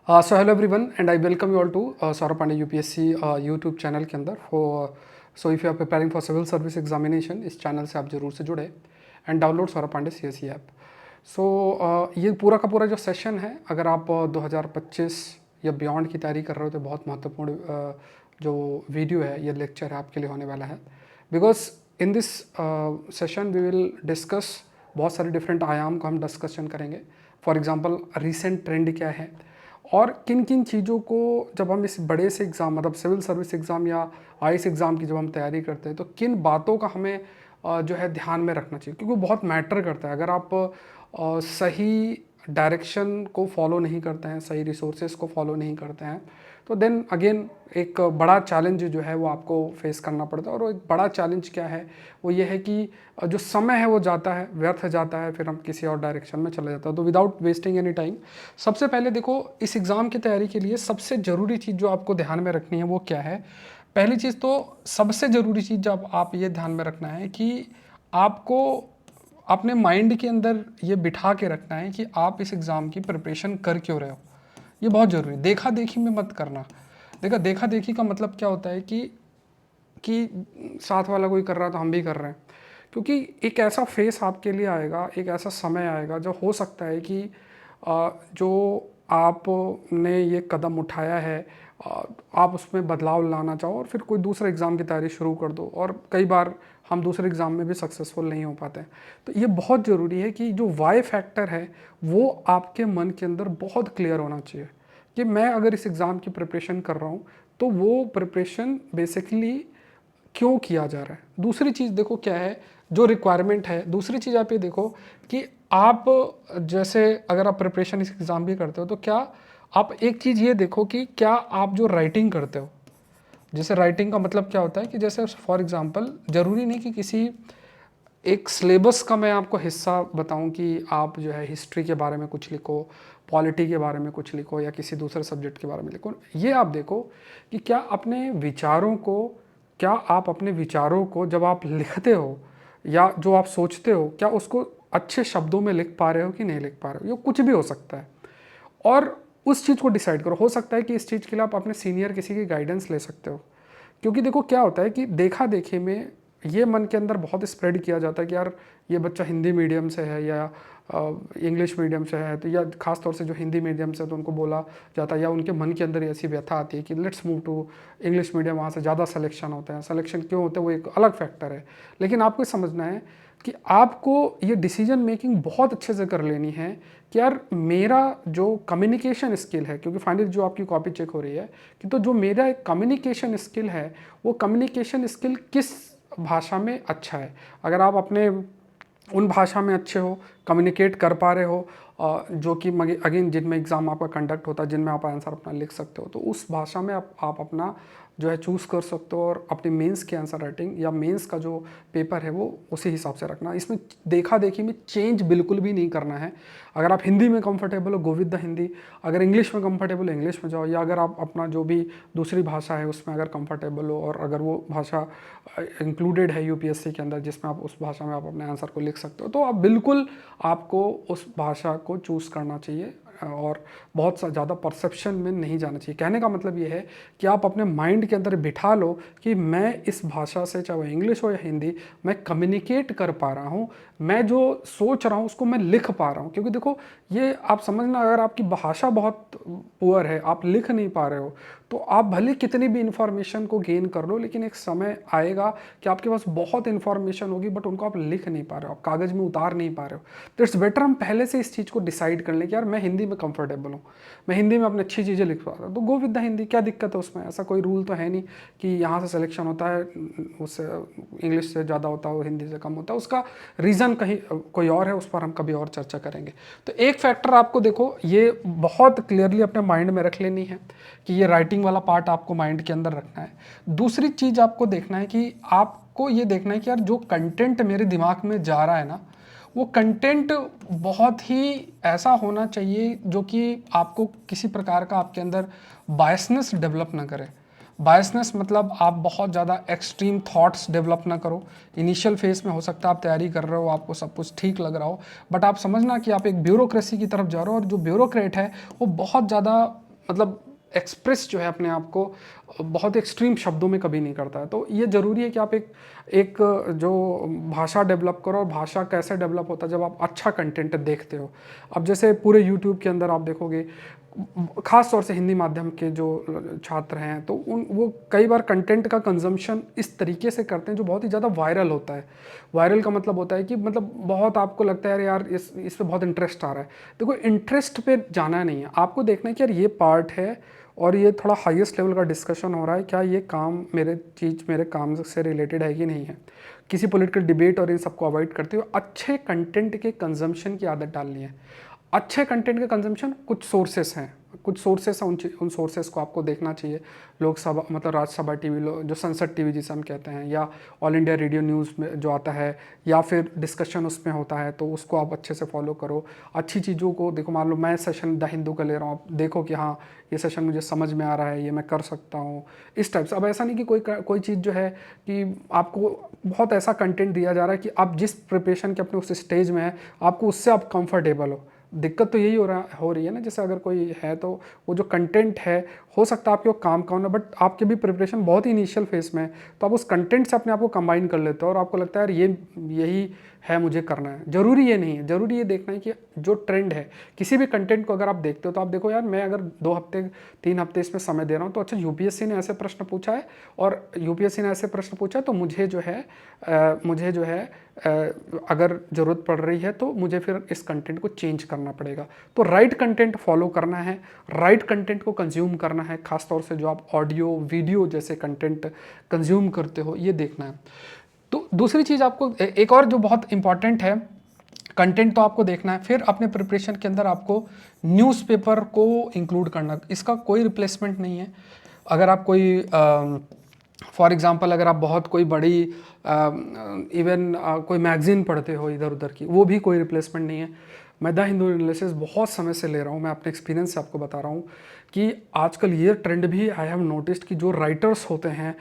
So hello everyone and I welcome you all to Saurabh Pandey UPSC YouTube channel के अंदर so if you are preparing for civil service examination, इस चैनल से आप जरूर से जुड़े and download Saurabh Pandey CSE app. So ये पूरा का पूरा जो सेशन है, अगर आप 2025 या बियॉन्ड की तैयारी कर रहे हो तो बहुत महत्वपूर्ण जो वीडियो है, ये लेक्चर है आपके लिए होने वाला है। Because in this session we will discuss बहुत सारे डिफरेंट आयाम को हम डिस्कशन करेंगे। फॉर एग्जांपल रिसेंट ट्रेंड क्या है और किन किन चीज़ों को जब हम इस बड़े से एग्ज़ाम मतलब सिविल सर्विस एग्ज़ाम या आईएएस एग्ज़ाम की जब हम तैयारी करते हैं तो किन बातों का हमें जो है ध्यान में रखना चाहिए, क्योंकि वो बहुत मैटर करता है। अगर आप सही डायरेक्शन को फॉलो नहीं करते हैं, सही रिसोर्सेज को फॉलो नहीं करते हैं, तो देन अगेन एक बड़ा चैलेंज जो है वो आपको फेस करना पड़ता है। और वो एक बड़ा चैलेंज क्या है, वो ये है कि जो समय है वो जाता है, व्यर्थ जाता है, फिर हम किसी और डायरेक्शन में चले जाता है। तो विदाउट वेस्टिंग एनी टाइम, सबसे पहले देखो, इस एग्ज़ाम की तैयारी के लिए सबसे ज़रूरी चीज़ जो आपको ध्यान में रखनी है वो क्या है। पहली चीज़ तो सबसे ज़रूरी चीज़ जब आप ये ध्यान में रखना है कि आपको अपने माइंड के अंदर ये बिठा के रखना है कि आप इस एग्ज़ाम की प्रिपरेशन कर क्यों रहे हो। ये बहुत ज़रूरी है। देखा देखी में मत करना। देखा देखी का मतलब क्या होता है कि साथ वाला कोई कर रहा है तो हम भी कर रहे हैं। क्योंकि एक ऐसा फेस आपके लिए आएगा, एक ऐसा समय आएगा जो हो सकता है कि जो आपने ये कदम उठाया है, आप उसमें बदलाव लाना चाहो और फिर कोई दूसरा एग्ज़ाम की तैयारी शुरू कर दो, और कई बार हम दूसरे एग्ज़ाम में भी सक्सेसफुल नहीं हो पाते हैं। तो ये बहुत ज़रूरी है कि जो वाई फैक्टर है वो आपके मन के अंदर बहुत क्लियर होना चाहिए कि मैं अगर इस एग्ज़ाम की प्रिपरेशन कर रहा हूँ तो वो प्रिपरेशन बेसिकली क्यों किया जा रहा है। दूसरी चीज़ देखो क्या है, जो रिक्वायरमेंट है। दूसरी चीज़ आप ये देखो कि आप जैसे अगर आप प्रिपरेशन इस एग्ज़ाम की करते हो तो क्या आप एक चीज़ ये देखो कि क्या आप जो राइटिंग करते हो, जैसे राइटिंग का मतलब क्या होता है कि जैसे फॉर एग्जांपल ज़रूरी नहीं कि किसी एक सिलेबस का मैं आपको हिस्सा बताऊं कि आप जो है हिस्ट्री के बारे में कुछ लिखो, पॉलिटी के बारे में कुछ लिखो या किसी दूसरे सब्जेक्ट के बारे में लिखो। ये आप देखो कि क्या आप अपने विचारों को जब आप लिखते हो या जो आप सोचते हो, क्या उसको अच्छे शब्दों में लिख पा रहे हो कि नहीं लिख पा रहे हो। ये कुछ भी हो सकता है और उस चीज़ को डिसाइड करो। हो सकता है कि इस चीज़ के लिए आप अपने सीनियर किसी की गाइडेंस ले सकते हो। क्योंकि देखो क्या होता है कि देखा देखी में ये मन के अंदर बहुत स्प्रेड किया जाता है कि यार ये बच्चा हिंदी मीडियम से है या इंग्लिश मीडियम से है, तो या खास तौर से जो हिंदी मीडियम से है तो उनको बोला जाता है या उनके मन के अंदर ऐसी व्यथा आती है कि let's move to English medium, वहाँ से ज़्यादा सिलेक्शन होता है। सिलेक्शन क्यों होता है वो एक अलग फैक्टर है, लेकिन आपको समझना है कि आपको ये डिसीजन मेकिंग बहुत अच्छे से कर लेनी है कि यार मेरा जो कम्युनिकेशन स्किल है, क्योंकि फाइनली जो आपकी कॉपी चेक हो रही है कि तो जो मेरा एक कम्युनिकेशन स्किल है वो कम्युनिकेशन स्किल किस भाषा में अच्छा है। अगर आप अपने उन भाषा में अच्छे हो, कम्युनिकेट कर पा रहे हो, जो कि अगेन जिनमें एग्ज़ाम आपका कंडक्ट होता है, जिनमें आप आंसर अपना लिख सकते हो, तो उस भाषा में आप अपना जो है चूज़ कर सकते हो और अपनी मेंस की आंसर राइटिंग या मेंस का जो पेपर है वो उसी हिसाब से रखना। इसमें देखा देखी में चेंज बिल्कुल भी नहीं करना है। अगर आप हिंदी में कंफर्टेबल हो, गो विद द हिंदी। अगर इंग्लिश में कंफर्टेबल हो, इंग्लिश में जाओ, या अगर आप अपना जो भी दूसरी भाषा है उसमें अगर कंफर्टेबल हो और अगर वो भाषा इंक्लूडेड है यूपीएससी के अंदर जिसमें आप उस भाषा में आप अपने आंसर को लिख सकते हो, तो आप बिल्कुल आपको उस भाषा को चूज़ करना चाहिए और बहुत ज़्यादा परसेप्शन में नहीं जाना चाहिए। कहने का मतलब ये है कि आप अपने माइंड के अंदर बिठा लो कि मैं इस भाषा से, चाहे वो इंग्लिश हो या हिंदी, मैं कम्युनिकेट कर पा रहा हूँ, मैं जो सोच रहा हूँ उसको मैं लिख पा रहा हूँ। क्योंकि देखो ये आप समझना, अगर आपकी भाषा बहुत पुअर है, आप लिख नहीं पा रहे हो, तो आप भले कितनी भी इंफॉर्मेशन को गेन कर लो, लेकिन एक समय आएगा कि आपके पास बहुत इंफॉर्मेशन होगी बट उनको आप लिख नहीं पा रहे हो, आप कागज़ में उतार नहीं पा रहे हो। तो इट्स बेटर हम पहले से इस चीज़ को डिसाइड कर लें कि यार मैं हिंदी में कंफर्टेबल हूँ, मैं हिंदी में अपनी अच्छी चीज़ें लिख पा रहा हूँ, तो गो विद द हिंदी। क्या दिक्कत है उसमें? ऐसा कोई रूल तो है नहीं कि यहाँ से सिलेक्शन होता है उससे इंग्लिश से ज़्यादा होता है, हिंदी से कम होता है। उसका रीज़न कहीं कोई और है, उस पर हम कभी और चर्चा करेंगे। तो एक फैक्टर आपको देखो ये बहुत क्लियरली अपने माइंड में रख लेनी है कि ये राइटिंग वाला पार्ट आपको माइंड के अंदर रखना है। दूसरी चीज़ आपको देखना है कि आपको ये देखना है कि यार जो कंटेंट मेरे दिमाग में जा रहा है ना, वो कंटेंट बहुत ही ऐसा होना चाहिए जो कि आपको किसी प्रकार का आपके अंदर बायसनेस डेवलप ना करे। बायसनेस मतलब आप बहुत ज़्यादा एक्सट्रीम थॉट्स डेवलप ना करो। इनिशियल फेज में हो सकता है आप तैयारी कर रहे हो, आपको सब कुछ ठीक लग रहा हो, बट आप समझना कि आप एक ब्यूरोक्रेसी की तरफ जा रहे हो और जो ब्यूरोक्रेट है वो बहुत ज़्यादा मतलब एक्सप्रेस जो है अपने आप को बहुत एक्सट्रीम शब्दों में कभी नहीं करता है। तो ये ज़रूरी है कि आप एक जो भाषा डेवलप करो, और भाषा कैसे डेवलप होता है जब आप अच्छा कंटेंट देखते हो। अब जैसे पूरे यूट्यूब के अंदर आप देखोगे, खास तौर से हिंदी माध्यम के जो छात्र हैं, तो वो कई बार कंटेंट का कंजम्पशन इस तरीके से करते हैं जो बहुत ही ज़्यादा वायरल होता है। वायरल का मतलब होता है कि मतलब बहुत आपको लगता है यार इस पे बहुत इंटरेस्ट आ रहा है। देखो, इंटरेस्ट पे जाना नहीं है, आपको देखना है कि यार ये पार्ट है और ये थोड़ा हाईएस्ट लेवल का डिस्कशन हो रहा है, क्या ये काम मेरे काम से रिलेटेड है कि नहीं है। किसी पॉलिटिकल डिबेट और इन सबको अवॉइड करते हुए अच्छे कंटेंट के कंजम्पशन की आदत डालनी है। अच्छे कंटेंट के कंजम्पशन कुछ सोर्सेस हैं, उन सोर्सेस को आपको देखना चाहिए। लोकसभा मतलब राज्यसभा टीवी, जो संसद टीवी जिसे हम कहते हैं, या ऑल इंडिया रेडियो न्यूज़ में जो आता है, या फिर डिस्कशन उसमें होता है, तो उसको आप अच्छे से फॉलो करो। अच्छी चीज़ों को देखो, मान लो मैं सेशन द हिंदू का ले रहा हूँ, आप देखो कि हाँ ये सेशन मुझे समझ में आ रहा है, ये मैं कर सकता हूँ, इस टाइप से। अब ऐसा नहीं कि कोई चीज़ जो है कि आपको बहुत ऐसा कंटेंट दिया जा रहा है कि आप जिस प्रिपरेशन के अपने उस स्टेज में है, आपको उससे आप कंफर्टेबल हो। दिक्कत तो यही हो रही है ना, जैसे अगर कोई है तो वो जो कंटेंट है, हो सकता है आपके वो काम का हो ना, बट आपके भी प्रिपरेशन बहुत ही इनिशियल फेज में है, तो आप उस कंटेंट से अपने आप को कंबाइन कर लेते हो और आपको लगता है यार यही है, मुझे करना है। जरूरी ये नहीं है, जरूरी ये देखना है कि जो ट्रेंड है किसी भी कंटेंट को अगर आप देखते हो तो आप देखो यार मैं अगर 2 हफ्ते 3 हफ्ते इसमें समय दे रहा हूँ, तो अच्छा यूपीएससी ने ऐसे प्रश्न पूछा है और यूपीएससी ने ऐसे प्रश्न पूछा है, तो मुझे जो है अगर ज़रूरत पड़ रही है तो मुझे फिर इस कंटेंट को चेंज करना पड़ेगा। तो राइट कंटेंट फॉलो करना है, राइट कंटेंट को कंज्यूम करना है, खासतौर से जो आप ऑडियो वीडियो जैसे कंटेंट कंज्यूम करते हो, ये देखना है। तो दूसरी चीज़ आपको एक और जो बहुत इंपॉर्टेंट है, कंटेंट तो आपको देखना है, फिर अपने प्रिपरेशन के अंदर आपको न्यूज़पेपर को इंक्लूड करना। इसका कोई रिप्लेसमेंट नहीं है। अगर आप कोई फॉर एग्जांपल अगर आप बहुत कोई बड़ी इवन कोई मैगजीन पढ़ते हो इधर उधर की, वो भी कोई रिप्लेसमेंट नहीं है। मैं द हिंदू एनालिसिस बहुत समय से ले रहा हूँ, मैं अपने एक्सपीरियंस से आपको बता रहा हूँ कि आजकल ये ट्रेंड भी आई हैव नोटिस्ड कि जो राइटर्स होते हैं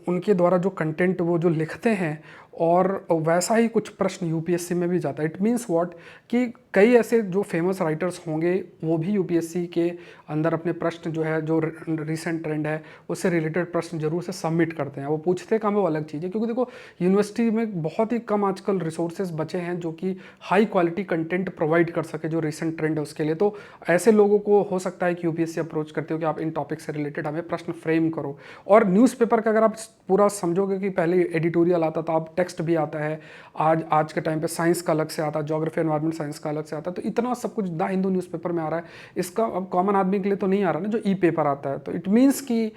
उनके द्वारा जो कंटेंट वो जो लिखते हैं, और वैसा ही कुछ प्रश्न यूपीएससी में भी जाता है। इट मीन्स व्हाट कि कई ऐसे जो फेमस राइटर्स होंगे वो भी यूपीएससी के अंदर अपने प्रश्न जो है, जो रिसेंट ट्रेंड है उससे रिलेटेड प्रश्न जरूर से सबमिट करते हैं। वो पूछते कम है वो अलग चीज़ है, क्योंकि देखो यूनिवर्सिटी में बहुत ही कम आजकल रिसोर्सेज बचे हैं जो कि हाई क्वालिटी कंटेंट प्रोवाइड कर सके जो रिसेंट ट्रेंड है उसके लिए। तो ऐसे लोगों को हो सकता है कि यूपीएससी अप्रोच करते हो कि आप इन टॉपिक से रिलेटेड हमें प्रश्न फ्रेम करो। और न्यूज़पेपर का अगर आप पूरा समझोगे कि पहले एडिटोरियल आता था, अब टेक्स्ट भी आता है, आज के टाइम पे साइंस का अलग से आता है, ज्योग्राफी एनवायरमेंट साइंस का अलग से आता है, तो इतना सब कुछ द हिंदू न्यूज़पेपर में आ रहा है। इसका अब कॉमन आदमी के लिए तो नहीं आ रहा ना, जो ई पेपर आता है। तो इट मीन्स कि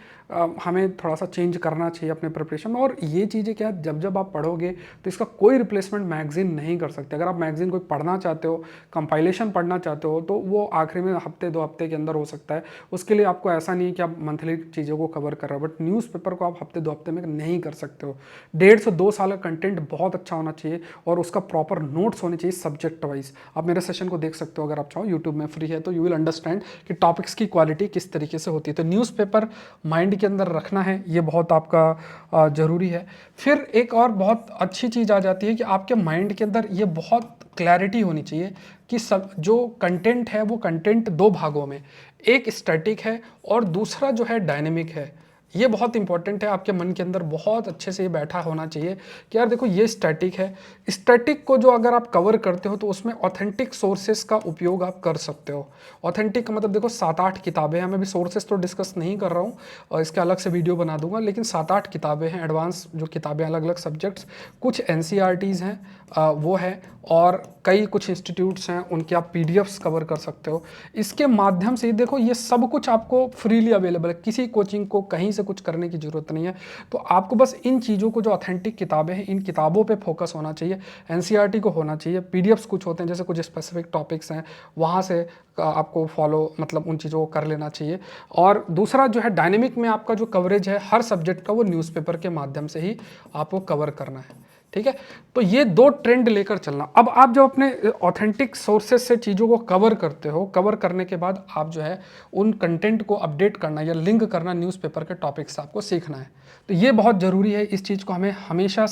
हमें थोड़ा सा चेंज करना चाहिए अपने प्रिपरेशन में। और ये चीज़ें क्या, जब आप पढ़ोगे तो इसका कोई रिप्लेसमेंट मैगजीन नहीं कर सकते। अगर आप मैगजीन कोई पढ़ना चाहते हो, कंपाइलेशन पढ़ना चाहते हो, तो वो आखिरी में हफ्ते 2 हफ्ते के अंदर हो सकता है। उसके लिए आपको ऐसा नहीं कि आप मंथली चीज़ों को कवर कर रहे हो, बट न्यूज़पेपर को आप हफ्ते 2 हफ्ते में नहीं कर सकते हो। 1.5 से 2 साल का कंटेंट बहुत अच्छा होना चाहिए और उसका प्रॉपर नोट्स होने चाहिए सब्जेक्ट वाइज। आप मेरे सेशन को देख सकते हो अगर आप चाहो, यूट्यूब में फ्री है, तो यू विल अंडरस्टैंड कि टॉपिक्स की क्वालिटी किस तरीके से होती है। तो न्यूज़पेपर माइंड के अंदर रखना है, ये बहुत आपका ज़रूरी है। फिर एक और बहुत अच्छी चीज़ आ जाती है कि आपके माइंड के अंदर ये बहुत क्लैरिटी होनी चाहिए कि सब जो कंटेंट है वो कंटेंट 2 भागों में, एक स्टैटिक है और दूसरा जो है डायनेमिक है। ये बहुत इंपॉर्टेंट है, आपके मन के अंदर बहुत अच्छे से ये बैठा होना चाहिए कि यार देखो ये स्टैटिक है। स्टैटिक को जो अगर आप कवर करते हो तो उसमें ऑथेंटिक सोर्सेज का उपयोग आप कर सकते हो। ऑथेंटिक का मतलब देखो 7-8 किताबें हैं, मैं भी सोर्सेज तो डिस्कस नहीं कर रहा हूँ और इसके अलग से वीडियो बना दूंगा, लेकिन 7-8 किताबें हैं एडवांस जो किताबें अलग अलग सब्जेक्ट्स, कुछ एनसीईआरटीज़ हैं वो है, और कई कुछ इंस्टीट्यूट्स हैं उनके आप पीडीएफ्स कवर कर सकते हो। इसके माध्यम से देखो ये सब कुछ आपको फ्रीली अवेलेबल है, किसी कोचिंग को कहीं से कुछ करने की ज़रूरत नहीं है। तो आपको बस इन चीज़ों को, जो ऑथेंटिक किताबें हैं, इन किताबों पे फोकस होना चाहिए। एनसीईआरटी को होना चाहिए, पीडीएफ्स कुछ होते हैं जैसे कुछ स्पेसिफिक टॉपिक्स हैं, वहाँ से आपको फॉलो मतलब उन चीज़ों को कर लेना चाहिए। और दूसरा जो है डायनेमिक में आपका जो कवरेज है हर सब्जेक्ट का, वो न्यूज़पेपर के माध्यम से ही आपको कवर करना है। ठीक है, तो ये 2 ट्रेंड लेकर चलना। अब आप जब अपने ऑथेंटिक सोर्सेज से चीज़ों को कवर करते हो, कवर करने के बाद आप जो है उन कंटेंट को अपडेट करना या लिंक करना न्यूज़पेपर के टॉपिक से आपको सीखना है। तो ये बहुत ज़रूरी है, इस चीज़ को हमें हमेशा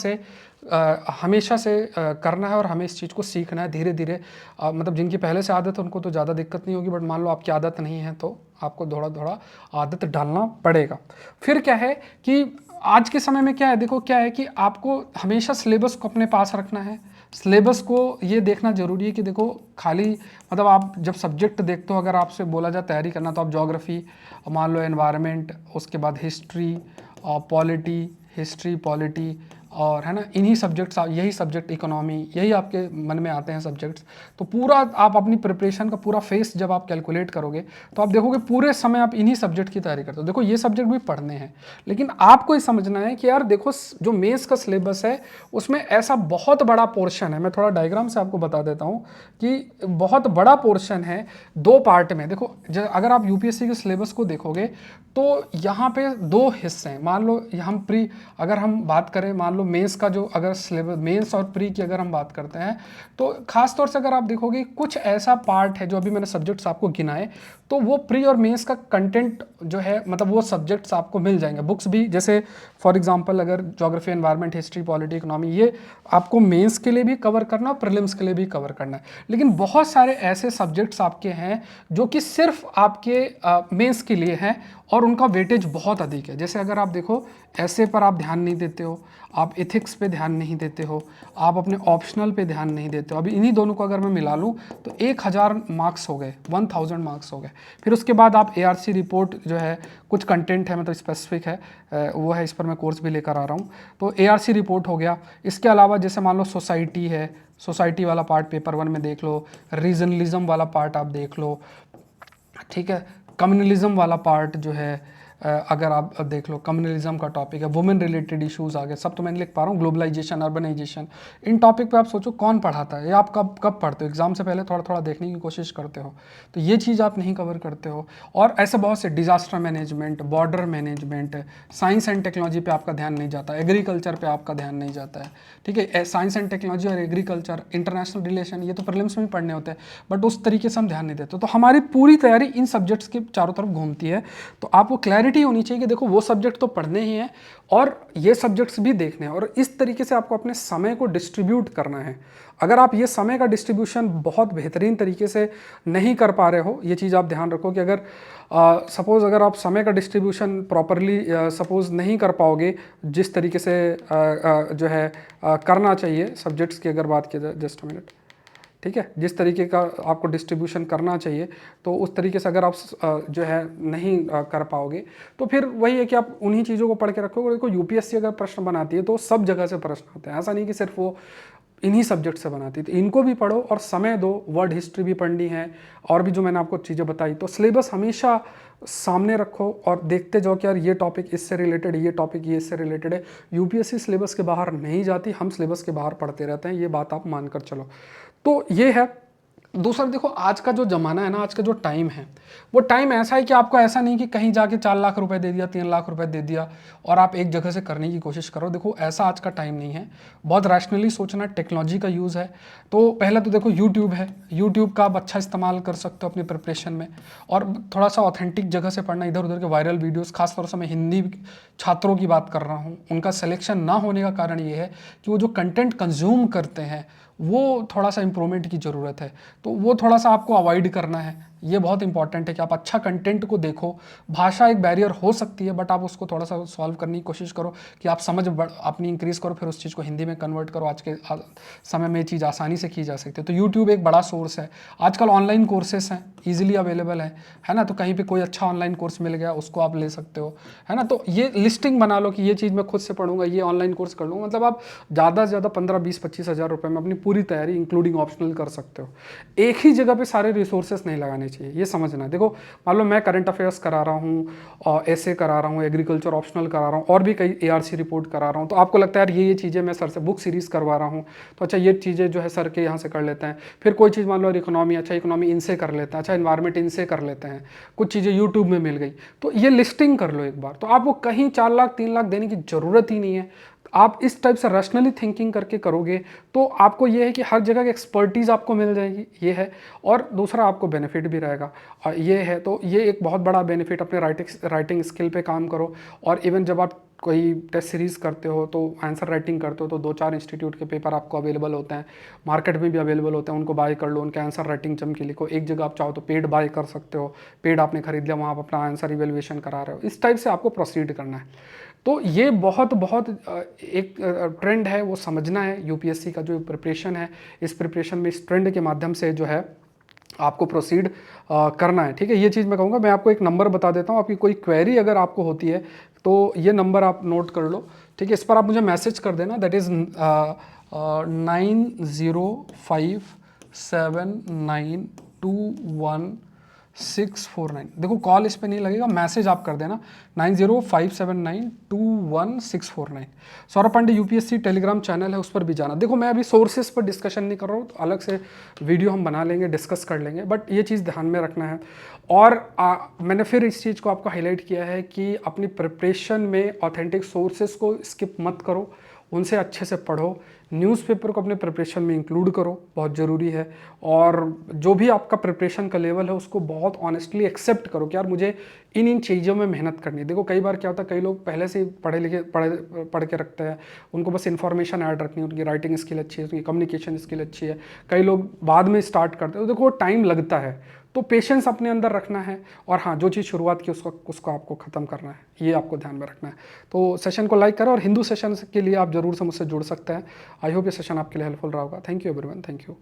से करना है और हमें इस चीज़ को सीखना है धीरे धीरे। मतलब जिनकी पहले से आदत है उनको तो ज़्यादा दिक्कत नहीं होगी, बट मान लो आपकी आदत नहीं है तो आपको थोड़ा थोड़ा आदत डालना पड़ेगा। फिर क्या है कि आज के समय में क्या है, देखो क्या है कि आपको हमेशा सिलेबस को अपने पास रखना है। सिलेबस को ये देखना जरूरी है कि देखो खाली मतलब आप जब सब्जेक्ट देखते हो, अगर आपसे बोला जाए तैयारी करना, तो आप ज्योग्राफी, मान लो एनवायरनमेंट, उसके बाद हिस्ट्री और पॉलिटी, हिस्ट्री पॉलिटी, और है ना, इन्हीं सब्जेक्ट्स, यही सब्जेक्ट इकोनॉमी, यही आपके मन में आते हैं सब्जेक्ट्स। तो पूरा आप अपनी प्रिपरेशन का पूरा फेस जब आप कैलकुलेट करोगे तो आप देखोगे पूरे समय आप इन्हीं सब्जेक्ट की तैयारी करते हो। देखो ये सब्जेक्ट भी पढ़ने हैं, लेकिन आपको ये समझना है कि यार देखो जो मेंस का सिलेबस है उसमें ऐसा बहुत बड़ा पोर्शन है, मैं थोड़ा डायग्राम से आपको बता देता हूँ कि बहुत बड़ा पोर्शन है 2 पार्ट में। देखो अगर आप यूपीएससी के सिलेबस को देखोगे तो यहाँ पे 2 हिस्से हैं। मान लो हम प्री, अगर हम बात करें, मान लो मेंस का जो अगर सिलेबस, मेंस और प्री की अगर हम बात करते हैं, तो खास तौर से अगर आप देखोगे कुछ ऐसा पार्ट है जो अभी मैंने सब्जेक्ट्स आपको गिनाए, तो वो प्री और मेंस का कंटेंट जो है, मतलब वो सब्जेक्ट्स आपको मिल जाएंगे। बुक्स भी, जैसे फॉर एग्जांपल अगर geography, environment, history, polity, economy, ये आपको मेंस के लिए भी कवर करना और प्रीलिम्स के लिए भी कवर करना है। लेकिन बहुत सारे ऐसे सब्जेक्ट्स आपके हैं जो कि सिर्फ आपके मेंस के लिए हैं और उनका वेटेज बहुत अधिक है। जैसे अगर आप देखो, ऐसे पर आप ध्यान नहीं देते हो, आप एथिक्स पे ध्यान नहीं देते हो, आप अपने ऑप्शनल पे ध्यान नहीं देते हो। अभी इन्हीं दोनों को अगर मैं मिला लूँ तो 1000 मार्क्स हो गए, 1000 मार्क्स हो गए। फिर उसके बाद आप एआरसी रिपोर्ट जो है, कुछ कंटेंट है मतलब स्पेसिफिक है, वो है, इस पर मैं कोर्स भी लेकर आ रहा हूँ, तो एआरसी रिपोर्ट हो गया। इसके अलावा जैसे मान लो सोसाइटी है, सोसाइटी वाला पार्ट पेपर 1 में देख लो, रीजनलिज्म वाला पार्ट आप देख लो, ठीक है। कम्युनलिज्म वाला पार्ट जो है, अगर आप देख लो, कम्युनलिज्म का टॉपिक है, वुमेन रिलेटेड इश्यूज आ गए, सब तो मैं लिख पा रहा हूँ, ग्लोबलाइजेशन, अर्बनाइजेशन, इन टॉपिक पे आप सोचो कौन पढ़ाता है, या आप कब कब पढ़ते हो, एग्जाम से पहले थोड़ा थोड़ा देखने की कोशिश करते हो, तो ये चीज़ आप नहीं कवर करते हो। और ऐसे बहुत से, disaster management, border management, science and technology पे आपका ध्यान नहीं जाता, एग्रीकल्चर पे आपका ध्यान नहीं जाता है, ठीक है। साइंस एंड टेक्नोलॉजी और एग्रीकल्चर, इंटरनेशनल रिलेशन, ये तो प्रीलिम्स में भी पढ़ने होते हैं, बट उस तरीके से हम ध्यान नहीं देते। तो हमारी पूरी तैयारी इन सब्जेक्ट्स के चारों तरफ घूमती है। तो आपको क्लैरिटी होनी चाहिए कि देखो वो सब्जेक्ट तो पढ़ने ही हैं और ये सब्जेक्ट्स भी देखने हैं, और इस तरीके से आपको अपने समय को डिस्ट्रीब्यूट करना है। अगर आप ये समय का डिस्ट्रीब्यूशन बहुत बेहतरीन तरीके से नहीं कर पा रहे हो, ये चीज़ आप ध्यान रखो कि अगर सपोज़ अगर आप समय का डिस्ट्रीब्यूशन प्रॉपरली सपोज़ नहीं कर पाओगे, जिस तरीके से जो है करना चाहिए सब्जेक्ट्स की अगर बात की जाए, जस्ट मिनट, ठीक है, जिस तरीके का आपको डिस्ट्रीब्यूशन करना चाहिए, तो उस तरीके से अगर आप जो है नहीं कर पाओगे, तो फिर वही है कि आप उन्हीं चीज़ों को पढ़ के रखोगे। देखो यूपीएससी अगर प्रश्न बनाती है तो सब जगह से प्रश्न आते हैं, ऐसा नहीं कि सिर्फ वो इन्हीं सब्जेक्ट से बनाती है। तो इनको भी पढ़ो और समय दो, वर्ड हिस्ट्री भी पढ़नी है, और भी जो मैंने आपको चीज़ें बताई। तो सिलेबस हमेशा सामने रखो और देखते जाओ कि यार ये टॉपिक इससे रिलेटेड, ये टॉपिक ये इससे रिलेटेड है। यूपीएससी सिलेबस के बाहर नहीं जाती, हम सिलेबस के बाहर पढ़ते रहते हैं, ये बात आप मानकर चलो। तो ये है। दूसरा देखो, आज का जो ज़माना है ना, आज का जो टाइम है, वो टाइम ऐसा है कि आपको ऐसा नहीं कि कहीं जाके 4 लाख रुपए दे दिया, 3 लाख रुपए दे दिया और आप एक जगह से करने की कोशिश करो। देखो ऐसा आज का टाइम नहीं है, बहुत रैशनली सोचना, टेक्नोलॉजी का यूज़ है। तो पहले तो देखो यूट्यूब है, यूट्यूब का आप अच्छा इस्तेमाल कर सकते हो अपनी प्रिपरेशन में, और थोड़ा सा ऑथेंटिक जगह से पढ़ना, इधर उधर के वायरल वीडियोज़, खासतौर से मैं हिंदी छात्रों की बात कर रहा हूँ, उनका सिलेक्शन ना होने का कारण ये है कि वो जो कंटेंट कंज्यूम करते हैं वो थोड़ा सा इम्प्रूवमेंट की ज़रूरत है। तो वो थोड़ा सा आपको अवॉइड करना है। ये बहुत इंपॉर्टेंट है कि आप अच्छा कंटेंट को देखो। भाषा एक बैरियर हो सकती है, बट आप उसको थोड़ा सा सॉल्व करने की कोशिश करो कि आप समझ अपनी इंक्रीज़ करो, फिर उस चीज़ को हिंदी में कन्वर्ट करो। आज के समय में ये चीज़ आसानी से की जा सकती है। तो यूट्यूब एक बड़ा सोर्स है। आजकल ऑनलाइन कोर्सेस हैं, ईजिली अवेलेबल है ना। तो कहीं पर कोई अच्छा ऑनलाइन कोर्स मिल गया, उसको आप ले सकते हो, है ना। तो ये लिस्टिंग बना लो कि ये चीज़ मैं खुद से पढ़ूंगा, ये ऑनलाइन कोर्स कर लूँगा। मतलब आप ज़्यादा से ज़्यादा 15, 20, 25 हज़ार रुपये में अपनी पूरी तैयारी इंक्लूडिंग ऑप्शनल कर सकते हो। एक ही जगह पे सारे रिसोर्सेस नहीं लगाने चाहिए, ये समझना। देखो मान लो मैं करंट अफेयर्स करा रहा हूँ, और ऐसे करा रहा हूँ, एग्रीकल्चर ऑप्शनल करा रहा हूँ, और भी कई एआरसी रिपोर्ट करा रहा हूँ, तो आपको लगता है यार ये चीज़ें मैं सर से बुक सीरीज़ करवा रहा हूँ, तो अच्छा ये चीज़ें जो है सर के यहाँ से कर लेते हैं। फिर कोई चीज़ मान लो इकोनॉमी, अच्छा इकोनॉमी इनसे कर लेते हैं, अच्छा इन्वायरमेंट इनसे कर लेते हैं, कुछ चीज़ें यूट्यूब में मिल गई, तो ये लिस्टिंग कर लो एक बार। तो आपको कहीं 4 लाख 3 लाख देने की ज़रूरत ही नहीं है। आप इस टाइप से रैशनली थिंकिंग करके करोगे तो आपको ये है कि हर जगह की एक्सपर्टीज़ आपको मिल जाएगी, ये है। और दूसरा आपको बेनिफिट भी रहेगा, और ये है। तो ये एक बहुत बड़ा बेनिफिट, अपने राइटिंग स्किल पे काम करो। और इवन जब आप कोई टेस्ट सीरीज़ करते हो तो आंसर राइटिंग करते हो तो 2-4 इंस्टीट्यूट के पेपर आपको अवेलेबल होते हैं, मार्केट में भी अवेलेबल होते हैं, उनको बाय कर लो, उनके आंसर राइटिंग जम के लिखो। एक जगह आप चाहो तो पेड बाय कर सकते हो, पेड आपने खरीद लिया, वहाँ आप अपना आंसर इवेल्युएशन करा रहे हो, इस टाइप से आपको प्रोसीड करना है। तो ये बहुत बहुत एक ट्रेंड है, वो समझना है। यूपीएससी का जो प्रिपरेशन है, इस प्रिपरेशन में इस ट्रेंड के माध्यम से जो है आपको प्रोसीड करना है, ठीक है। ये चीज़ मैं कहूँगा। मैं आपको एक नंबर बता देता हूँ, आपकी कोई क्वेरी अगर आपको होती है तो ये नंबर आप नोट कर लो, ठीक है। इस पर आप मुझे मैसेज कर देना, दैट इज़ 9057921649। देखो कॉल इस पे नहीं लगेगा, मैसेज आप कर देना 9057921649। Saurabh Pandey UPSC Telegram channel है, उस पर भी जाना। देखो मैं अभी सोर्सेज पर डिस्कशन नहीं कर रहा हूँ, तो अलग से वीडियो हम बना लेंगे, डिस्कस कर लेंगे, बट ये चीज़ ध्यान में रखना है। और मैंने फिर इस चीज़ को आपको हाईलाइट किया है कि अपनी प्रिपरेशन में ऑथेंटिक सोर्सेज को स्किप मत करो, उनसे अच्छे से पढ़ो, न्यूज़पेपर को अपने प्रिपरेशन में इंक्लूड करो, बहुत ज़रूरी है। और जो भी आपका प्रिपरेशन का लेवल है उसको बहुत ऑनेस्टली एक्सेप्ट करो कि यार मुझे इन चीज़ों में मेहनत करनी है। देखो कई बार क्या होता है, कई लोग पहले से पढ़ के रखते हैं, उनको बस इन्फॉर्मेशन ऐड रखनी है, उनकी राइटिंग स्किल अच्छी है, उनकी कम्युनिकेशन स्किल अच्छी है। कई लोग बाद में स्टार्ट करते हैं, तो देखो टाइम लगता है, तो पेशेंस अपने अंदर रखना है। और हाँ, जो चीज़ शुरुआत की उसको आपको ख़त्म करना है, ये आपको ध्यान में रखना है। तो सेशन को लाइक करो, और हिंदू सेशन के लिए आप जरूर से मुझसे जुड़ सकते हैं। आई होप ये सेशन आपके लिए हेल्पफुल रहा होगा। Thank you everyone, thank you.